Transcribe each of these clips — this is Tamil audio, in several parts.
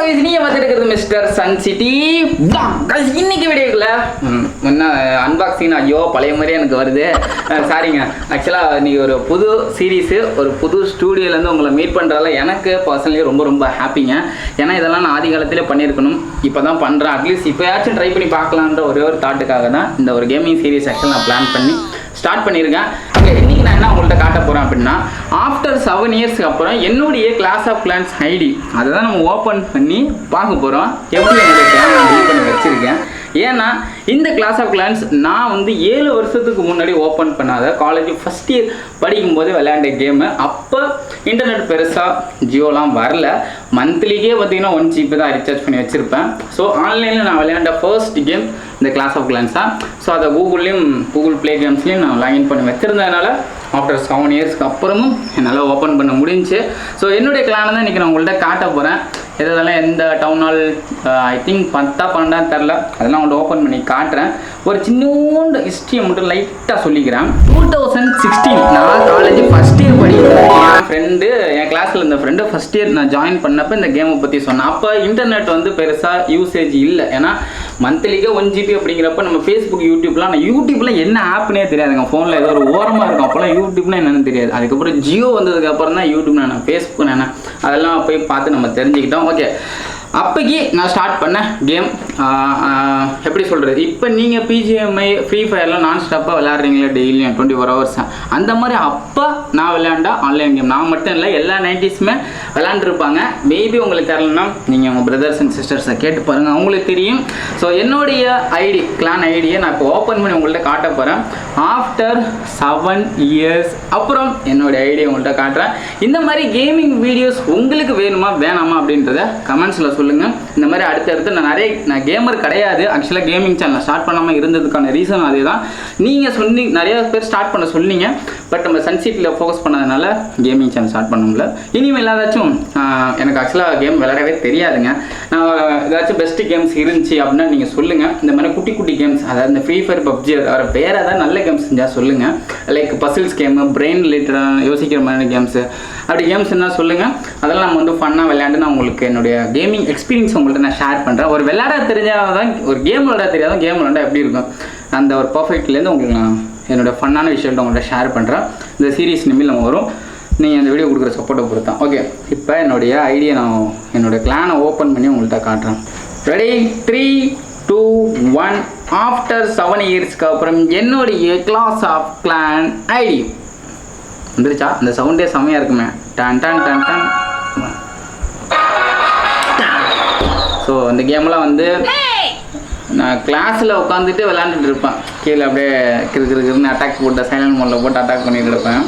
கைஸ், நீங்க பார்த்துட்டு மிஸ்டர் சன் சிட்டி. கைஸ், இன்னைக்கு வீடியோக்குள்ள என்ன அன்பாக்சிங், ஐயோ பழைய மாதிரியே எனக்கு வருது, சாரிங்க. ஆக்சுவலாக நீ ஒரு புது சீரீஸு, ஒரு புது ஸ்டூடியோலேருந்து உங்களை மீட் பண்ணுறதால எனக்கு பர்சனலி ரொம்ப ரொம்ப ஹாப்பிங்க. ஏன்னா இதெல்லாம் நான் ஆதி காலத்திலே பண்ணியிருக்கணும், இப்போ தான் பண்ணுறேன். அட்லீஸ்ட் இப்போயாச்சும் ட்ரை பண்ணி பார்க்கலான்ற ஒரே ஒரு தாட்டுக்காக தான் இந்த ஒரு கேமிங் சீரீஸ் ஆக்சுவலாக நான் பிளான் பண்ணி ஸ்டார்ட் பண்ணியிருக்கேன். ஓகே, இன்றைக்கி நான் என்ன உங்கள்கிட்ட காட்ட போகிறேன் அப்படின்னா, ஆஃப்டர் 7 இயர்ஸ்க்கு அப்புறம் என்னுடைய கிளாஸ் ஆஃப் கிளான்ஸ் ஐடி அதை தான் நம்ம ஓப்பன் பண்ணி பார்க்க போகிறோம். எப்படி என்னுடைய கேமரா டீல் பண்ணி வச்சுருக்கேன். ஏன்னா இந்த கிளாஸ் ஆஃப் கிளான்ஸ் நான் வந்து 7 வருஷத்துக்கு முன்னாடி ஓப்பன் பண்ணாத காலேஜ் ஃபஸ்ட் இயர் படிக்கும்போது விளையாண்ட கேமு. அப்போ இன்டர்நெட் பெருசாக ஜியோலாம் வரல. மந்த்லிக்கே பார்த்தீங்கன்னா 1 GB தான் ரீசார்ஜ் பண்ணி வச்சுருப்பேன். ஸோ ஆன்லைனில் நான் விளையாண்ட ஃபர்ஸ்ட் கேம் இந்த கிளாஸ் ஆஃப் கிளான்ஸ் தான். ஸோ அதை கூகுள் ப்ளே கேம்ஸ்லேயும் நான் லாகின் பண்ணி வச்சுருந்ததுனால ஆஃப்டர் 7 இயர்ஸ்க்கு அப்புறமும் என்னால் ஓப்பன் பண்ண முடிஞ்சு. ஸோ என்னுடைய கிளானை தான் இன்றைக்கி நான் உங்கள்கிட்ட காட்ட போகிறேன். இதெல்லாம் எந்த டவுன் ஹால் ஐ திங்க் 10-12 தெரில, அதெல்லாம் உங்கள்கிட்ட ஓப்பன் பண்ணி காட்டுறேன். ஒரு சின்னோண்டு ஹிஸ்ட்ரியை மட்டும் லைட்டாக சொல்லிக்கிறேன். 2016 நான் காலேஜ் ஃபஸ்ட் இயர் படிக்கிறேன். என் ஃப்ரெண்டு, என் கிளாஸில் இருந்த ஃப்ரெண்டு ஃபஸ்ட் இயர் நான் ஜாயின் பண்ணப்போ இந்த கேமை பற்றி சொன்னேன். அப்போ இன்டர்நெட் வந்து பெருசாக யூசேஜ் இல்லை. ஏன்னா மந்த்லிக்கே 1 GB அப்படிங்கிறப்ப நம்ம ஃபேஸ்புக், யூடியூப்லாம், நான் யூடியூப்பில் என்ன ஆப்னே தெரியாதுங்க. ஃபோனில் ஏதோ ஒரு ஓரமாக இருக்கும். அப்போலாம் யூடியூப்னா என்னென்னு தெரியாது. அதுக்கப்புறம் ஜியோ வந்ததுக்கப்புறம் தான் யூடியூப் என்ன, ஃபேஸ்புக் என்ன, அதெல்லாம் போய் பார்த்து நம்ம தெரிஞ்சுக்கிட்டோம். ஓகே, அப்போக்கி நான் ஸ்டார்ட் பண்ண கேம் எப்படி சொல்கிறது, இப்போ நீங்கள் பிஜிஎம்ஐ, ஃப்ரீ ஃபயர்லாம் நான் ஸ்டாப்பாக விளையாடுறீங்களே டெய்லியும் 24 hours, அந்த மாதிரி அப்போ நான் விளையாண்டா ஆன்லைன் கேம். நான் மட்டும் இல்லை, எல்லா 90s விளையாண்டுருப்பாங்க. மேபி உங்களுக்கு தெரியலன்னா நீங்கள் உங்கள் பிரதர்ஸ் அண்ட் சிஸ்டர்ஸை கேட்டு பாருங்கள், அவங்களுக்கு தெரியும். ஸோ என்னுடைய ஐடி, கிளான் ஐடியை நான் இப்போ ஓப்பன் பண்ணி உங்கள்கிட்ட காட்ட போகிறேன். ஆஃப்டர் 7 இயர்ஸ் அப்புறம் என்னுடைய ஐடியை உங்கள்கிட்ட காட்டுறேன். இந்த மாதிரி கேமிங் வீடியோஸ் உங்களுக்கு வேணுமா வேணாமா அப்படின்றத கமெண்ட்ஸில் சொல்லுங்கள். இந்த மாதிரி அடுத்தடுத்து நான் கேமர் கிடையாது. ஆக்சுவலாக கேமிங் சேனல் ஸ்டார்ட் பண்ணாமல் இருந்ததுக்கான ரீசன் அதே தான். நீங்கள் சொன்னீங்க, நிறைய பேர் ஸ்டார்ட் பண்ண சொன்னீங்க. பட் நம்ம சன்சிட்டியில் ஃபோக்கஸ் பண்ணதுனால கேமிங் சேனல் ஸ்டார்ட் பண்ண முடியல. இனிமேல் ஏதாச்சும் எனக்கு ஆக்சுவலாக கேம் விளையாடவே தெரியாதுங்க. நான் ஏதாச்சும் பெஸ்ட்டு கேம்ஸ் இருந்துச்சு அப்படின்னா நீங்கள் சொல்லுங்கள். இந்த மாதிரி குட்டி குட்டி கேம்ஸ், அதாவது இந்த ஃப்ரீ ஃபயர், பப்ஜி, வேறு வேறு ஏதாவது நல்ல கேம்ஸ் செஞ்சால் சொல்லுங்கள். லைக் பசில்ஸ் கேமு, பிரெயின் ரிலேட்டடாக யோசிக்கிற மாதிரி கேம்ஸு, அப்படி கேம்ஸ் இருந்தால் சொல்லுங்கள். அதெல்லாம் நம்ம வந்து ஃபன்னாக விளையாண்டு நான் உங்களுக்கு என்னுடைய கேமிங் எக்ஸ்பீரியன்ஸ் உங்கள்கிட்ட நான் ஷேர் பண்ணுறேன். ஒரு விளையாட தெரிஞ்சால் தான், ஒரு கேம் விளையாட தெரியாதான் கேம் விளையாண்டா எப்படி இருக்கும், அந்த ஒரு பர்ஃபெக்ட்லேருந்து உங்களுக்கு நான் என்னோடய ஃபன்னான விஷயத்தை உங்கள்கிட்ட ஷேர் பண்ணுறேன். இந்த சீரீஸ் நிமில் நம்ம வரும், நீங்கள் இந்த வீடியோ கொடுக்குற சப்போர்ட்டை பொறுத்தான். ஓகே, இப்போ என்னுடைய ஐடியை நான் என்னோடய கிளானை ஓப்பன் பண்ணி உங்கள்கிட்ட காட்டுறேன். ரெடி, 3, 2, 1. ஆஃப்டர் 7 இயர்ஸ்க்கு அப்புறம் என்னுடைய கிளாஸ் ஆஃப் கிளான் ஐடி வந்துருச்சா? அந்த சவுண்டே செம்மையாக இருக்குமே, done done done done. So இந்த கேம்லாம் வந்து நான் கிளாஸில் உட்காந்துட்டு விளையாண்டுட்டு இருப்பேன். கீழே அப்படியே கிருன்னு அட்டாக் போட்டு சைலண்ட் மோடில் போட்டு அட்டாக் பண்ணிட்டு இருப்பேன்.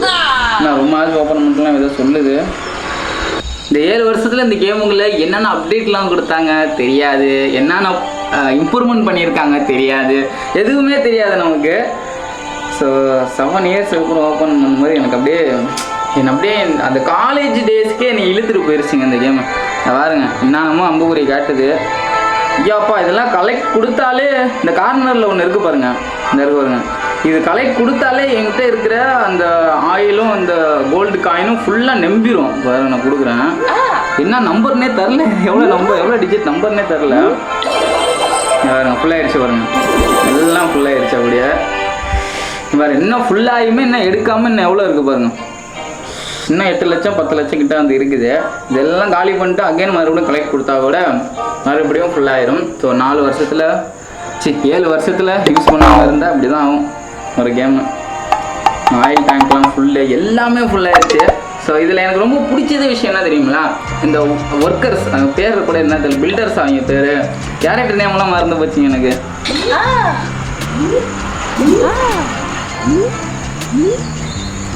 நான் ரொம்ப நாள் ஓப்பன் பண்ணிட்டுலாம் ஏதோ சொல்லுது. இந்த 7 வருஷத்தில் இந்த கேமுங்களில் என்னென்ன அப்டேட்லாம் கொடுத்தாங்க தெரியாது, என்னென்ன இம்ப்ரூவ்மெண்ட் பண்ணியிருக்காங்க தெரியாது, எதுவுமே தெரியாது நமக்கு. ஸோ 7 இயர்ஸ் அப்புறம் ஓப்பன் பண்ணும்போது எனக்கு அப்படியே அந்த காலேஜ் டேஸ்க்கே என்னை இழுத்துட்டு போயிடுச்சுங்க இந்த கேமை. பாருங்க, என்னென்னமோ அம்புக்குறி காட்டுது. ஐயாப்பா, இதெல்லாம் கலெக்ட் கொடுத்தாலே, இந்த கார்னரில் ஒன்று இருக்குது பாருங்க, இந்த இருக்கு பாருங்க, இது கலெக்ட் கொடுத்தாலே என்கிட்ட இருக்கிற அந்த ஆயிலும் அந்த கோல்டு காயினும் ஃபுல்லாக நம்பிடும். பாருங்க, நான் கொடுக்குறேன். என்ன நம்பர்னே தெரில, எவ்வளோ டிஜிட் நம்பர்னே தெரில. பாருங்க, ஃபுல்லாகிடுச்சு பாருங்க, எல்லாம் ஃபுல்லாகிடுச்சு. அப்படியே பாரு, இன்னும் ஃபுல்லாகியுமே இன்னும் எடுக்காமல் இன்னும் எவ்வளோ இருக்குது பாருங்க. இன்னும் 8 லட்சம் 10 லட்சம் கிட்ட வந்து இருக்குது. இதெல்லாம் காலி பண்ணிட்டு அகைன் மறுபடியும் கலெக்ட் கொடுத்தா கூட மறுபடியும் ஃபுல்லாகிடும். ஸோ 4 வருஷத்தில் 7 வருஷத்தில் யூஸ் பண்ணாமல் இருந்தால் அப்படி தான் ஆகும் ஒரு கேமு. ஆயில் டேங்க்லாம் ஃபுல்லு, எல்லாமே ஃபுல்லாகிடுச்சு. ஸோ இதில் எனக்கு ரொம்ப பிடிச்சது விஷயம் என்ன தெரியுங்களா, இந்த ஒர்க்கர்ஸ், அந்த பேர் கூட என்ன தெரியல, பில்டர்ஸ் அவங்க பேர், கேரக்டர் நேம்லாம் மறந்து போச்சுங்க எனக்கு.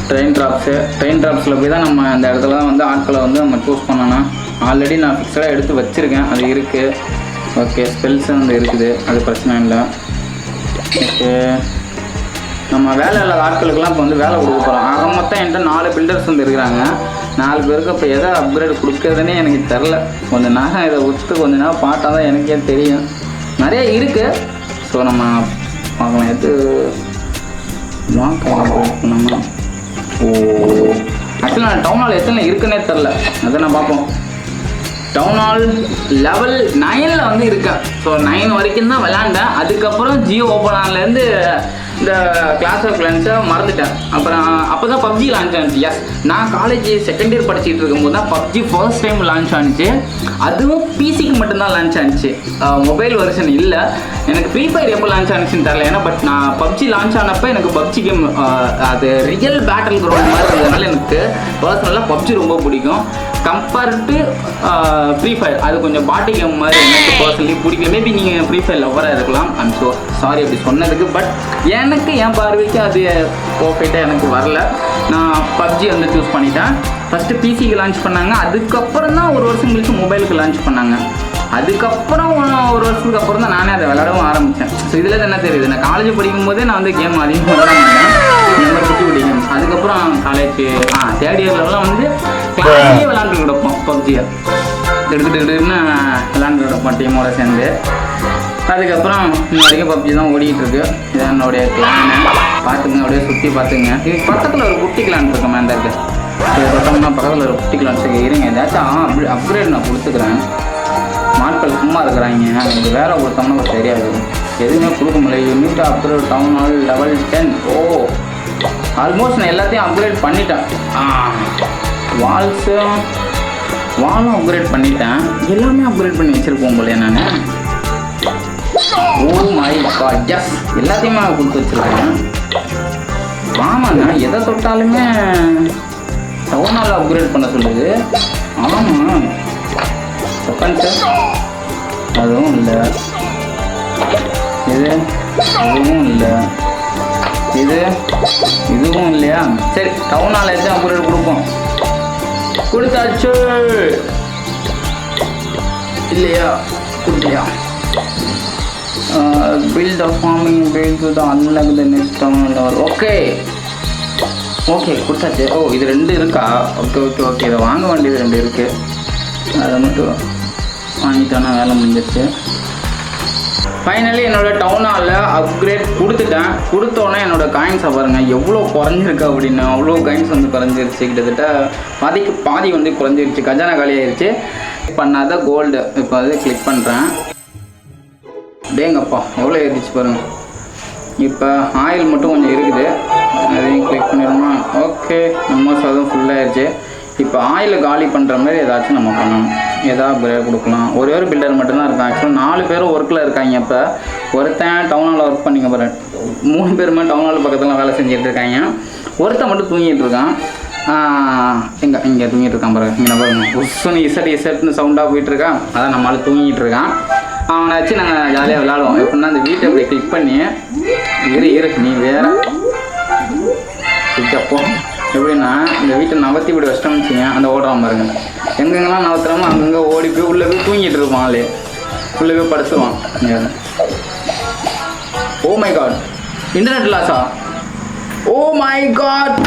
ட்ரெயின் ட்ராப்ஸில் போய் தான் நம்ம அந்த இடத்துல தான் வந்து ஆட்களை வந்து நம்ம சூஸ் பண்ணணும். ஆல்ரெடி நான் ஃபிக்ஸடாக எடுத்து வச்சுருக்கேன், அது இருக்குது. ஓகே, ஸ்பெல்ஸ் வந்து இருக்குது, அது பிரச்சனை இல்லை. ஓகே, நம்ம வேலை இல்லாத ஆட்களுக்கெல்லாம் இப்போ வந்து வேலை கொடுக்க போகிறோம். ஆக மொத்தம் என்கிட்ட 4 பில்டர்ஸ் வந்து இருக்கிறாங்க. 4 பேருக்கு இப்போ எதை அப்கிரேட் கொடுக்குறதுனே எனக்கு தெரில. கொஞ்சம் நேரம் இதை விட்டு கொஞ்ச நேரம் பார்த்தா தான் எனக்கே தெரியும். நிறைய இருக்குது. ஸோ நம்ம பார்க்கலாம், எது நம்ம ஆக்சுவலாக நான் டவுன் ஹால் எத்தனை இருக்குன்னே தெரில, அதை நான் பார்ப்போம். டவுன் ஹால் லெவல் 9ல் வந்து இருக்கேன். ஸோ 9 வரைக்கும் தான் விளாண்டேன். அதுக்கப்புறம் ஜியோ ஓப்பன் ஆன்லேருந்து இந்த கிளாஸ் ஆஃப் கிளான்ஸை மறந்துட்டேன். அப்புறம் அப்போ தான் பப்ஜி லான்ச் ஆனிச்சு. எஸ், நான் காலேஜ் செகண்ட் இயர் படிச்சுட்டு இருக்கும்போது தான் பப்ஜி ஃபர்ஸ்ட் டைம் லான்ச் ஆனிச்சு. அதுவும் பிசிக்கு மட்டும்தான் லான்ச் ஆனிச்சு, மொபைல் வெர்ஷன் இல்லை. எனக்கு ஃப்ரீ ஃபயர் எப்போ லான்ச் ஆனிச்சுன்னு தெரியல. ஏன்னா பட் நான் பப்ஜி லான்ச் ஆனப்போ எனக்கு பப்ஜி கேம் அது ரியல் பேட்டில் கிரவுண்ட் மாதிரி இருந்ததுனால எனக்கு பர்சனலாக பப்ஜி ரொம்ப பிடிக்கும். கம்பேர் டு ஃப்ரீ ஃபயர் அது கொஞ்சம் பாட்டி கேம் மாதிரி எனக்கு பர்சனலி பிடிக்கும். மேபி நீங்கள் ஃப்ரீ ஃபயர் லவராக இருக்கலாம். ஐம் ஸோ சாரி அப்படி சொன்னதுக்கு. பட் எனக்கு என் பார்வைக்கு அது பர்ஃபெக்டாக எனக்கு வரல. நான் பப்ஜி வந்து சூஸ் பண்ணிட்டேன். ஃபஸ்ட்டு பிசிக்கு லான்ச் பண்ணாங்க. அதுக்கப்புறம் தான் ஒரு வருஷம் கழிச்சு மொபைலுக்கு லான்ச் பண்ணாங்க. அதுக்கப்புறம் ஒரு வருஷத்துக்கு அப்புறம் தான் நானே அதை விளையாடவும் ஆரம்பித்தேன். ஸோ இதில் என்ன தெரியுது, நான் காலேஜ் படிக்கும் போதே நான் வந்து கேம் அதிகமாக விளையாட மாட்டேன். இந்த மாதிரி குட்டி குட்டி கேம். அதுக்கப்புறம் காலேஜ் தேர்ட் இயர்லலாம் வந்து கிளாஸ்லேயே விளாண்டு கிடப்போம். பப்ஜியை எடுத்துகிட்டுன்னு விளாண்டு கிடப்போம் டீமோட சேர்ந்து. அதுக்கப்புறம் இன்ன வரைக்கும் பப்ஜி தான் ஓடிக்கிட்டு இருக்கு. இது என்னுடைய கிளானு பார்த்துங்க, அப்படியே சுற்றி பார்த்துங்க. இது பக்கத்தில் ஒரு குட்டி கிளான் இருக்குமா இந்த இருக்குது. இது பார்த்தோம்னா பக்கத்தில் ஒரு குட்டி கிளான் இருக்கு. இருங்க ஏதாச்சும் அப்கிரேட் நான் கொடுத்துக்கிறேன். மாட்கள் சும்மா இருக்கிறாங்க. இது வேலை கொடுத்தோம்னா சரியாது. எதுவுமே கொடுக்க முடியல. Unit upgrade town hall level 10. ஓ, ஆல்மோஸ்ட் நான் எல்லாத்தையும் அப்கிரேட் பண்ணிட்டேன். வாலும் அப்கிரேட் பண்ணிட்டேன். எல்லாமே அப்கிரேட் பண்ணி வச்சுருக்கோம் போல நான். ஓ மை காட், எஸ், எல்லாத்தையுமே கொடுத்து வச்சுருக்கேன். ஆமாங்க, எதை தொட்டாலுமே டவுன் ஹால் அப்கிரேட் பண்ண சொல்லுது. ஆமாம், அதுவும் இல்லை, இதுவும் இல்லை, இதுவும் இல்லையா? சரி, டவுன் ஹால் எடுத்து அப்கிரேட் கொடுப்போம். கொடுத்தாச்சு இல்லையா? கொடுக்கலையா? Build of farming build to unlock the next town level. Okay கொடுத்தாச்சு. ஓ, இது 2 இருக்கா? ஓகே இதை வாங்க வேண்டியது 2 இருக்குது. அதை மட்டும் வாங்கிட்டோன்னா வேலை முடிஞ்சிருச்சு. ஃபைனலி என்னோடய டவுன் ஹாலில் அப்கிரேட் கொடுத்துட்டேன். கொடுத்தோன்னே என்னோடய காயின்ஸை பாருங்கள் எவ்வளோ குறைஞ்சிருக்கு அப்படின்னு. அவ்வளோ காயின்ஸ் வந்து குறைஞ்சிருச்சு. கிட்டத்தட்ட பாதி வந்து குறைஞ்சிருச்சு. கஜானா காலியாகிருச்சு. பண்ணாத கோல்டு இப்போ வந்து கிளிக் பண்ணுறேன். டேங்கப்பா எவ்வளோ ஏறிச்சு பாருங்கள். இப்போ ஆயில் மட்டும் கொஞ்சம் இருக்குது, அதையும் கிளிக் பண்ணிடுமா? ஓகே, ஆல்மோஸ்ட் அதுவும் ஃபுல்லாகிடுச்சு. இப்போ ஆயிலை காலி பண்ணுற மாதிரி ஏதாச்சும் நம்ம பண்ணணும். ஏதாவது அப்கிரேட் கொடுக்கலாம். ஒரே ஒரு பில்டர் மட்டும்தான் இருக்கான். ஆக்சுவலாக 4 பேரும் ஒர்க்கில் இருக்காங்க. இப்போ ஒருத்தன் டவுன் ஹாலில் ஒர்க் பண்ணிங்க பாரு, 3 பேருமே டவுன் ஹால் பக்கத்தில் வேலை செஞ்சுட்டு இருக்காங்க. ஒருத்தன் மட்டும் தூங்கிட்டு இருக்கான். இங்கே தூங்கிட்டு இருக்கான் பாருங்க. இங்கே பாருங்க, உஸ்ஸுன்னு இசட்னு சவுண்டாக போயிட்டுருக்கான். அதான் நம்மளால் தூங்கிட்டு இருக்கான். அவனை வச்சு நாங்கள் ஜாலியாக விளாடுவோம். எப்படின்னா அந்த வீட்டை அப்படி கிளிக் பண்ணி இரு நீ வேற அப்போ எப்படின்னா இந்த வீட்டை நவர்த்தி இப்படி வச்சிட்டோம்னு வச்சுங்க, அந்த ஓடுறான் பாருங்க. எங்கெங்கெல்லாம் நவர்த்துறாமோ அங்கங்கே ஓடி போய் உள்ளே போய் தூங்கிட்டு இருப்பான். ஆளே உள்ளே போய் படுத்துருவான். ஓ மை காட், இன்டர்நெட் லாஸா? ஓ மை காட்,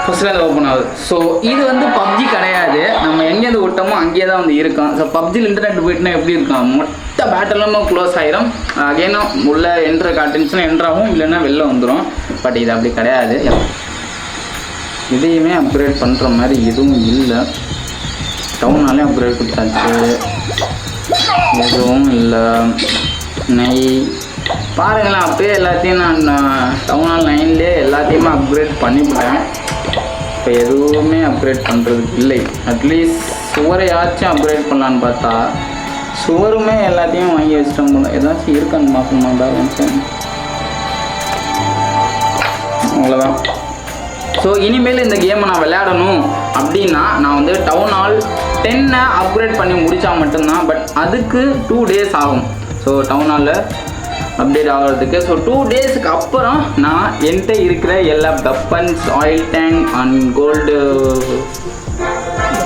ஃபஸ்ட்லேருந்து ஓப்பன் ஆகுது. ஸோ இது வந்து பப்ஜி கிடையாது. நம்ம எங்கேருந்து விட்டோமோ அங்கேயே தான் வந்து இருக்கும். ஸோ பப்ஜியில் இன்டர்நெட் போயிட்டுனா எப்படி இருக்கும்? மொத்த பேட்டர்லாமல் க்ளோஸ் ஆகிரும். அகேனும் உள்ளே என்ட்ரு காட்டுச்சுன்னா என்ட்ராகும், இல்லைன்னா வெளில வந்துடும். பட் இது அப்படி கிடையாது. இதையுமே அப்கிரேட் பண்ணுற மாதிரி எதுவும் இல்லை. டவுனாலே அப்கிரேட் கொடுத்தாச்சு, எதுவும் இல்லை. பாருங்களேன், அப்பயே எல்லாத்தையும் நான் டவுன் ஹால் 9லேயே எல்லாத்தையுமே அப்கிரேட் பண்ணிவிட்டேன். இப்போ எதுவுமே அப்கிரேட் பண்ணுறதுக்கு இல்லை. அட்லீஸ்ட் சுவரையாச்சும் அப்கிரேட் பண்ணலான்னு பார்த்தா சுவருமே எல்லாத்தையும் வாங்கி வச்சிட்டோம் போல. ஏதாச்சும் இருக்கான்னு பார்க்கணுமா பேலன்ஸு? அவ்வளோதான். ஸோ இனிமேல் இந்த கேமை நான் விளையாடணும் அப்படின்னா நான் வந்து டவுன் ஹால் 10 அப்கிரேட் பண்ணி முடித்தா மட்டும்தான். பட் அதுக்கு 2 days ஆகும். ஸோ டவுன் ஹாலில் அப்டேட் ஆகிறதுக்கு. ஸோ 2 daysக்கு அப்புறம் நான் என்கிட்ட இருக்கிற எல்லா weapons, oil tank and gold,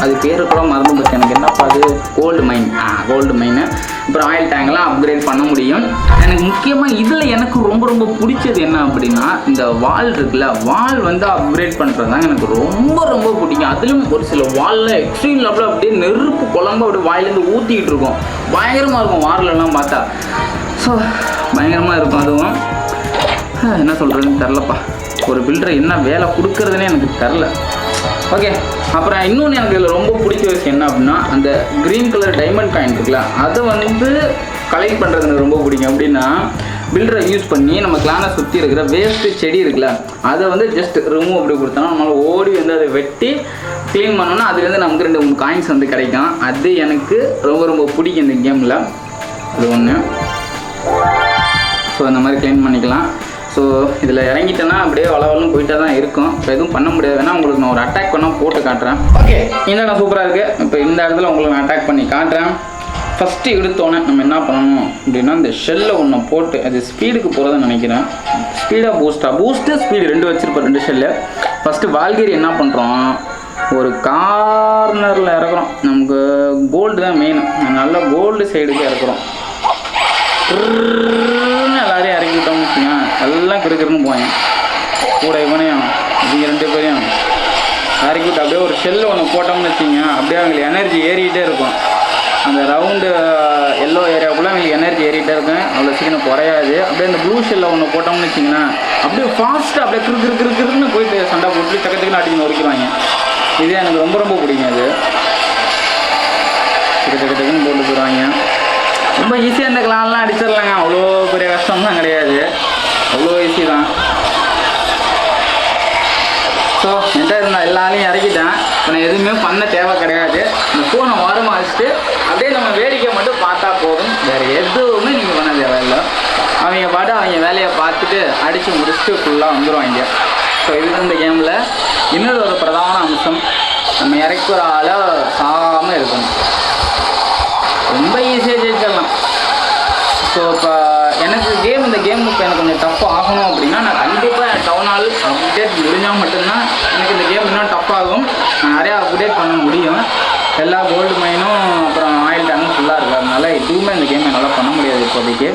அது பேர் கூட மறந்து போச்சு எனக்கு. என்னப்பா அது? கோல்டு மைனு அப்புறம் ஆயில் டேங்கெல்லாம் அப்கிரேட் பண்ண முடியும். எனக்கு முக்கியமாக இதில் எனக்கு ரொம்ப பிடிச்சது என்ன அப்படின்னா, இந்த வால் இருக்குல்ல, வால் வந்து அப்கிரேட் பண்ணுறது தான் எனக்கு ரொம்ப பிடிக்கும். அதுலேயும் ஒரு சில வாலில் எக்ஸ்ட்ரீம் லெவலில் அப்படியே நெருப்பு குழம்பு அப்படியே வாயிலேருந்து ஊற்றிக்கிட்டு இருக்கும். பயங்கரமாக இருக்கும் வாரிலெல்லாம் பார்த்தா. ஸோ பயங்கரமாக இருக்கும். அதுவும் என்ன சொல்கிறதுன்னு தெரிலப்பா. ஒரு பில்டர் என்ன வேலை கொடுக்குறதுனே எனக்கு தெரில. ஓகே, அப்புறம் இன்னொன்று எனக்கு இதில் ரொம்ப பிடிச்ச விஷயம் என்ன அப்படின்னா, அந்த க்ரீன் கலர் டைமண்ட் காயின் இருக்குல்ல, அதை வந்து கலெக்ட் பண்ணுறது எனக்கு ரொம்ப பிடிக்கும். அப்படின்னா பில்டரை யூஸ் பண்ணி நம்ம கிளானை சுற்றி இருக்கிற வேஸ்ட்டு செடி இருக்குல்ல, அதை வந்து ஜஸ்ட் ரிமூவ் அப்படி கொடுத்தோம்னா நம்மளால் ஓடி வந்து அதை வெட்டி க்ளீன் பண்ணோன்னா அதுலேருந்து நமக்கு 2-3 காயின்ஸ் வந்து கிடைக்கும். அது எனக்கு ரொம்ப ரொம்ப பிடிக்கும் இந்த கேமில். அது ஒன்று. ஸோ அந்த மாதிரி க்ளீன் பண்ணிக்கலாம். ஸோ இதில் இறங்கிட்டேன்னா அப்படியே வளவலும் போயிட்டே தான் இருக்கும். இப்போ எதுவும் பண்ண முடியாதுன்னா உங்களுக்கு நான் ஒரு அட்டாக் பண்ணால் போட்டு காட்டுறேன். ஓகே, இந்த சூப்பராக இருக்குது. இப்போ இந்த இடத்துல உங்களுக்கு நான் அட்டாக் பண்ணி காட்டுறேன். ஃபஸ்ட்டு எடுத்தோன்னே நம்ம என்ன பண்ணணும் அப்படின்னா, இந்த ஷெல்லை ஒன்று போட்டு, அது ஸ்பீடுக்கு போகிறதுன்னு நினைக்கிறேன். ஸ்பீடாக பூஸ்ட்டு ஸ்பீடு 2 வச்சுருப்போம், 2 ஷெல்லு. ஃபஸ்ட்டு வால்கிரி என்ன பண்ணுறோம், ஒரு கார்னரில் இறக்குறோம். நமக்கு கோல்டு தான் மெயின், நல்லா கோல்டு சைடுக்கு இறக்குறோம். எல்லாரையும் இறக்கிட்டோம்னு வச்சுங்க, எல்லாம் கிருக்கிருன்னு போயேன். கூட இவனையும் இவங்க 2 பேரையும் இறக்கி விட்டு அப்படியே ஒரு ஷெல்லு ஒன்று போட்டோம்னு வச்சுங்க, அப்படியே அவங்களுக்கு எனர்ஜி ஏறிக்கிட்டே இருக்கும். அந்த ரவுண்டு எல்லோ ஏரியாவுக்குள்ளே அவங்களுக்கு எனர்ஜி ஏறிகிட்டே இருக்கும், அவ்வளோ சீக்கிரம் குறையாது. அப்படியே அந்த ப்ளூ ஷெல்லை ஒன்று போட்டோம்னு வச்சிங்கன்னா அப்படியே ஃபாஸ்ட்டாக அப்படியே கிருக்குன்னு போயிட்டு சண்டை போட்டு டக்குன்னு அடிச்சு நொறுக்கிறாங்க. இது எனக்கு ரொம்ப ரொம்ப பிடிக்கும். அது டக்குன்னு போட்டு போடுவாங்க. ரொம்ப ஈஸியாக இந்த கிளான்லாம் அடிச்சிடலாங்க, அவ்வளோ பெரிய கஷ்டம்லாம் கிடையாது, அவ்வளோ ஈஸி தான். ஸோ என்கிட்ட இருந்தால் எல்லாரையும் இறக்கிட்டேன். இப்போ நான் எதுவுமே பண்ண தேவை கிடையாது. இந்த ஃபோனை ஓரமாக வச்சுட்டு அப்படியே நம்ம வேடிக்கை மட்டும் பார்த்தா போதும், வேறு எதுவுமே நீங்கள் பண்ண தேவையில்லை. அவங்க பாட்டு அவங்க வேலையை பார்த்துட்டு அடித்து முடிச்சுட்டு ஃபுல்லாக வந்துடுவாங்க. ஸோ இது இந்த கேமில் இன்னொரு ஒரு பிரதான அம்சம், நம்ம இறக்குற ஆளை சாகாமல் இருக்கணும். ரொம்ப ஈஸியாக ஜெயிச்சிடலாம். ஸோ இப்போ எனக்கு இந்த கேம் இப்போ எனக்கு கொஞ்சம் டஃப் ஆகணும் அப்படின்னா, நான் கண்டிப்பாக என் டவுன் ஹால் அப்டேட் முடிஞ்சால் மட்டும்தான் எனக்கு இந்த கேம் இன்னும் டஃப் ஆகும். நான் நிறையா அப்டேட் பண்ண முடியும். எல்லா கோல்டு மைனும் அப்புறம் ஆயில் டேங்கும் ஃபுல்லாக இருக்குது. அதனால எதுவுமே இந்த கேம் என்னால் பண்ண முடியாது இப்போதைக்கு.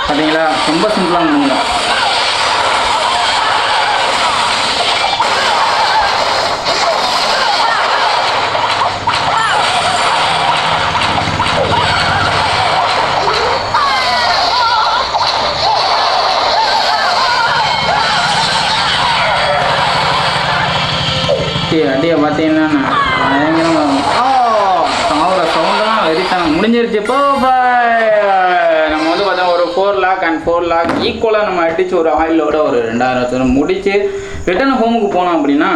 பார்த்தீங்களா, ரொம்ப சிம்பிளாக முடியும். அடியை பார்த்தீங்கன்னா அவரோட சவுண்டெல்லாம் வெறித்தாங்க முடிஞ்சிருச்சு. இப்போ நம்ம வந்து பார்த்தா ஒரு 4 lakh அண்ட் 4 lakh ஈக்குவலாக நம்ம அடித்து ஒரு ஆயிலோட ஒரு 2000 முடித்து ரிட்டர்ன் ஹோமுக்கு போனோம் அப்படின்னா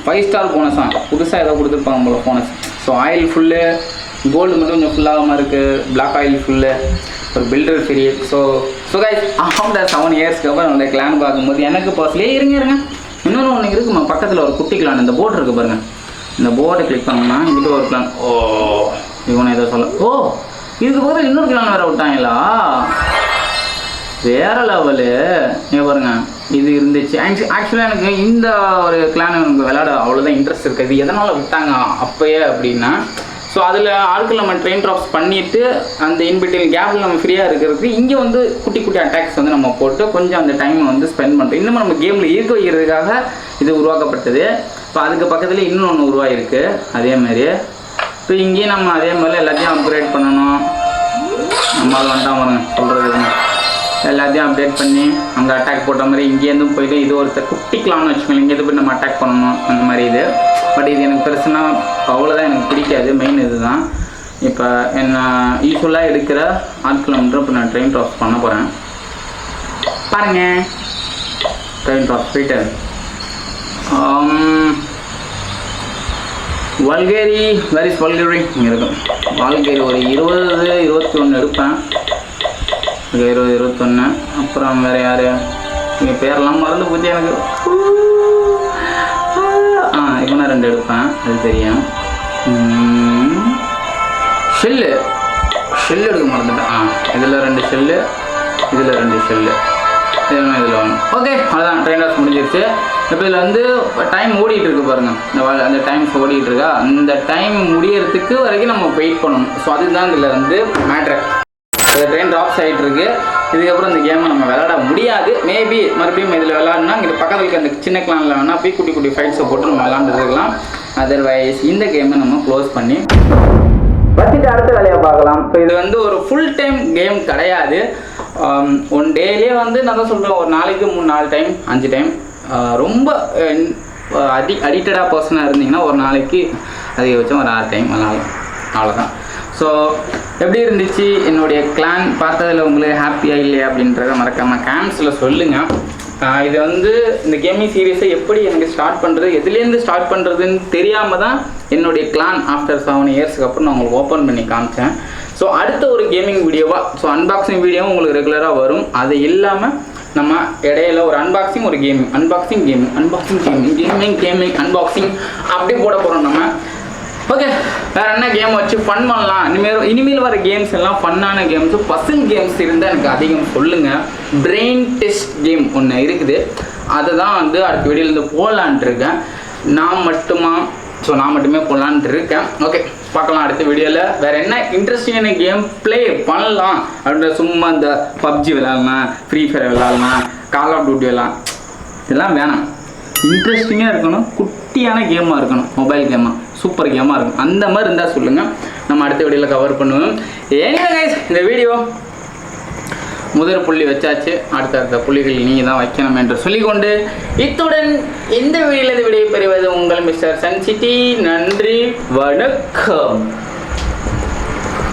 5 star போனஸ் தான். புதுசாக ஏதோ கொடுத்துருப்பாங்க போல bonus. So oil full, gold மட்டும் கொஞ்சம் ஃபுல்லாகாமல் இருக்குது, பிளாக் ஆயில் ஃபுல்லு, ஒரு builder free. So guys, after 7 இயர்ஸ்க்கு அப்புறம் நம்மளோட கிளான் பார்க்கும்போது எனக்கு பர்ஸ்லேயே இருங்க இன்னொன்று ஒன்று இருக்குமா, பக்கத்தில் ஒரு குட்டி கிளான், இந்த போர்டு இருக்குது பாருங்கள், இந்த போர்டை கிளிக் பண்ணோம்னா இங்கிட்ட ஒரு கிளான். இவனை ஏதோ சொல்ல, இதுக்கு பக்கத்தில் இன்னொரு கிளான் வேறு விட்டாங்களா, வேறு லெவலு. நீங்கள் பாருங்கள், இது இருந்துச்சு. ஆக்சுவலாக எனக்கு இந்த ஒரு கிளான் எனக்கு விளையாட அவ்வளோதான் இன்ட்ரெஸ்ட் இருக்குது. எதனால் விட்டாங்க அப்போயே அப்படின்னா, ஸோ அதில் ஆட்கள் நம்ம ட்ரெயின் ட்ராப்ஸ் பண்ணிவிட்டு அந்த இன்பிட்வீன் கேப்பில் நம்ம ஃப்ரீயாக இருக்கிறதுக்கு இங்கே வந்து குட்டி குட்டி அட்டாக்ஸ் வந்து நம்ம போட்டு கொஞ்சம் அந்த டைமை வந்து ஸ்பெண்ட் பண்ணுறோம். இன்னமும் நம்ம கேமில் இருக்க வைக்கிறதுக்காக இது உருவாக்கப்பட்டது. இப்போ அதுக்கு பக்கத்தில் இன்னொன்று உருவாகிருக்கு அதேமாதிரி. இப்போ இங்கேயும் நம்ம அதே மாதிரி எல்லாத்தையும் அப்கிரேட் பண்ணணும். நம்ம அது வந்துட்டான் பாருங்க சொல்கிறது, எல்லாத்தையும் அப்டேட் பண்ணி அங்கே அட்டாக் போட்ட மாதிரி இங்கேருந்தும் போயிட்டு இது ஒருத்தர் குட்டிக்கலாம்னு வச்சுக்கோங்க, இங்கேருந்து போய் நம்ம அட்டாக் பண்ணணும் அந்த மாதிரி இது. பட் இது எனக்கு பெருசுனா அவ்வளோதான் எனக்கு பிடிக்காது. மெயின் இது தான். இப்போ என்ன யூஸ்ஃபுல்லாக எடுக்கிற ஆட்களை வந்து இப்போ நான் ட்ரெயின் ட்ராப்ஸ் பண்ண போகிறேன். பாருங்கள், ட்ரெயின் ட்ராப்ஸ் போயிட்டு வல்கேரி, வேர் இஸ் வல்கேரி? இங்கே இருக்கும் வால்கேரி. ஒரு 20-21 எடுப்பேன். 20-21. அப்புறம் வேறு யார் இங்கே பேரெல்லாம் மறந்து போச்சு எனக்கு. இவனை 2 எடுப்பேன், அது தெரியும். ஷெல்லு எடுக்க மறந்துட்டேன். இதில் 2 ஷெல்லு, இதில் 2 ஷெல்லு, இதில் 1. ஓகே, அவ்வளோதான். ட்ரெயின் டாஸ் முடிஞ்சிருச்சு. இப்போ இதில் வந்து டைம் ஓடிட்டு இருக்கு பாருங்கள், அந்த டைம்ஸ் ஓடிட்டு இருக்கா, அந்த டைம் முடியறதுக்கு வரைக்கும் நம்ம வெயிட் பண்ணணும். ஸோ அதுதான் இதில் வந்து மேட்ரு. ட்ரெயின் ட்ராப்ஸ் ஆகிட்டு இருக்கு. இதுக்கப்புறம் இந்த கேமை நம்ம விளையாட முடியாது. மேபி மறுபடியும் இதில் விளையாடனா இங்கே பக்கத்தில் இருக்க அந்த சின்ன கிளானில் வேணால் போய் குட்டி குட்டி ஃபைட்ஸை போட்டு நம்ம விளாண்டுருக்கலாம். அதர்வைஸ் இந்த கேமை நம்ம க்ளோஸ் பண்ணி வச்சுட்டு அடுத்த வேலையை பார்க்கலாம். இப்போ இது வந்து ஒரு ஃபுல் டைம் கேம் கிடையாது. ஒன் டேலேயே வந்து நான் தான் சொல்கிறேன், ஒரு நாளைக்கு 3-4 டைம் 5 டைம். ரொம்ப அடிக்டடாக பர்சனாக இருந்தீங்கன்னா ஒரு நாளைக்கு அதிகபட்சம் ஒரு 6 டைம் விளாடலாம், அவ்வளோதான். ஸோ எப்படி இருந்துச்சு என்னுடைய கிளான் பார்த்ததில் உங்களுக்கு ஹாப்பியாக இல்லையா அப்படின்றத மறக்காமல் கமெண்ட்ஸில் சொல்லுங்கள். இது வந்து இந்த கேமிங் சீரீஸை எப்படி எனக்கு ஸ்டார்ட் பண்ணுறது, எதுலேருந்து ஸ்டார்ட் பண்ணுறதுன்னு தெரியாமல் தான் என்னுடைய கிளான் ஆஃப்டர் 7 இயர்ஸ்க்கு அப்புறம் நான் உங்களுக்கு ஓப்பன் பண்ணி காமிச்சேன். ஸோ அடுத்த ஒரு கேமிங் வீடியோவாக, ஸோ அன்பாக்சிங் வீடியோவும் உங்களுக்கு ரெகுலராக வரும். அது இல்லாமல் நம்ம இடையில ஒரு அன்பாக்சிங், ஒரு gaming, unboxing gaming, unboxing gaming, gaming gaming unboxing அப்படி போட போகிறோம் நம்ம. ஓகே, வேறு என்ன கேம் வச்சு ஃபன் பண்ணலாம்? இனிமேல் வர கேம்ஸ் எல்லாம் ஃபன்னான கேம்ஸு, பசில் கேம்ஸ் இருந்தால் எனக்கு அதிகம் சொல்லுங்கள். பிரெயின் டெஸ்ட் கேம் ஒன்று இருக்குது, அதை தான் வந்து அடுத்த வீடியோலேருந்து போடலான்ட்டு இருக்கேன். நான் மட்டுமே போடலான்ட்டு இருக்கேன். ஓகே, பார்க்கலாம் அடுத்த வீடியோவில். வேறு என்ன இன்ட்ரெஸ்டிங்கான கேம் ப்ளே பண்ணலாம் அப்படின்ற, சும்மா இந்த பப்ஜி விளாட்லாம், ஃப்ரீ ஃபயர் விளாட்லாம், கால் ஆஃப் டியூட்டி விளாட்லாம், இதெல்லாம் வேணாம். இன்ட்ரெஸ்டிங்காக இருக்கணும், குட்டியான கேமாக இருக்கணும், மொபைல் கேமாக, சூப்பர் கேமாக இருக்கும். அந்த மாதிரி இருந்தால் சொல்லுங்கள், நம்ம அடுத்த வீடியோவில் கவர் பண்ணுவோம். ஏன்னா கைஸ், இந்த வீடியோ முதல் புள்ளி வச்சாச்சு, அடுத்த புள்ளிகள் நீங்கள் தான் வைக்கணும் என்று சொல்லிக்கொண்டு இத்துடன் இந்த வீடியோவில் விடைபெறுவது உங்கள் மிஸ்டர் சன் சிட்டி. நன்றி, வணக்கம்.